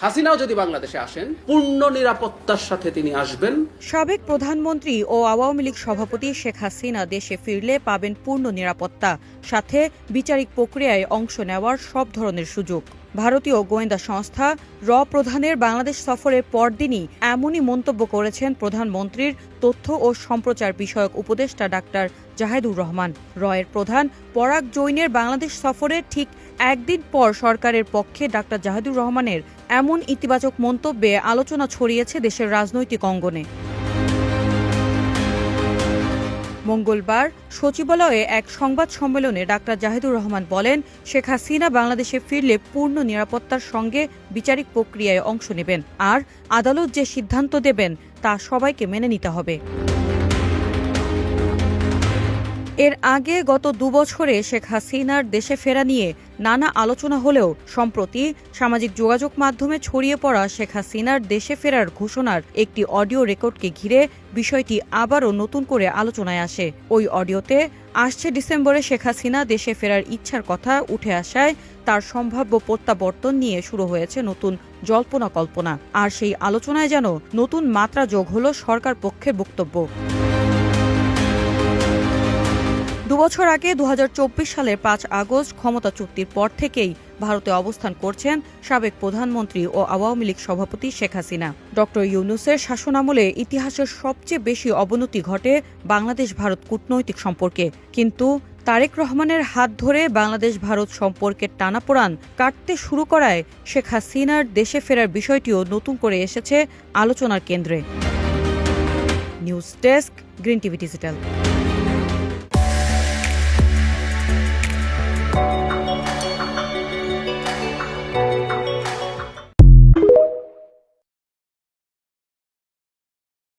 হাসিনাও যদি বাংলাদেশে আসেন পূর্ণ নিরাপত্তার সাথে তিনি আসবেন। সাবেক প্রধানমন্ত্রী ও আওয়ামী লীগ সভাপতি শেখ হাসিনা দেশে ফিরলে পাবেন পূর্ণ নিরাপত্তা, সাথে বিচারিক প্রক্রিয়ায় অংশ নেওয়ার সব ধরনের সুযোগ। ভারতীয় গোয়েন্দা সংস্থা প্রধানের বাংলাদেশ সফরের পরদিনই এমনই মন্তব্য করেছেন প্রধানমন্ত্রীর তথ্য ও সম্প্রচার বিষয়ক উপদেষ্টা ডাক্তার জাহেদুর রহমান। এর প্রধান পরাগ জৈনের বাংলাদেশ সফরের ঠিক একদিন পর সরকারের পক্ষে ডাক্তার জাহেদুর রহমানের এমন ইতিবাচক মন্তব্যে আলোচনা ছড়িয়েছে দেশের রাজনৈতিক অঙ্গনে। মঙ্গলবার সচিবালয়ে এক সংবাদ সম্মেলনে ডাক্তার জাহেদুর রহমান বলেন, শেখ হাসিনা বাংলাদেশে ফিরলে পূর্ণ নিরাপত্তার সঙ্গে বিচারিক প্রক্রিয়ায় অংশ নেবেন, আর আদালত যে সিদ্ধান্ত দেবেন তা সবাইকে মেনে নিতে হবে। এর আগে গত 2 বছরে শেখ হাসিনার দেশে ফেরা নিয়ে নানা আলোচনা হলেও সম্প্রতি সামাজিক যোগাযোগ মাধ্যমে ছড়িয়ে পড়া শেখ হাসিনার দেশে ফেরার ঘোষণার একটি অডিও রেকর্ডকে ঘিরে বিষয়টি আবারও নতুন করে আলোচনায় আসে। ওই অডিওতে আসছে ডিসেম্বরে শেখ হাসিনা দেশে ফেরার ইচ্ছার কথা উঠে আসায় তার সম্ভাব্য প্রত্যাবর্তন নিয়ে শুরু হয়েছে নতুন জল্পনা কল্পনা। আর সেই আলোচনায় যেন নতুন মাত্রা যোগ হলো সরকার পক্ষের বক্তব্য। 2 বছর আগে 2024 সালের 5 আগস্ট ক্ষমতা চুক্তির পর থেকেই ভারতে অবস্থান করছেন সাবেক প্রধানমন্ত্রী ও আওয়ামী লীগ সভাপতি শেখ হাসিনা। ডক্টর ইউনূসের শাসনামলে ইতিহাসের সবচেয়ে বেশি অবনতি ঘটে বাংলাদেশ ভারত কূটনৈতিক সম্পর্কে, কিন্তু তারেক রহমানের হাত ধরে বাংলাদেশ ভারত সম্পর্কের টানাপোড়ান কাটতে শুরু করায় শেখ হাসিনার দেশে ফেরার বিষয়টিও নতুন করে এসেছে আলোচনার কেন্দ্রে। News desk, green TV digital.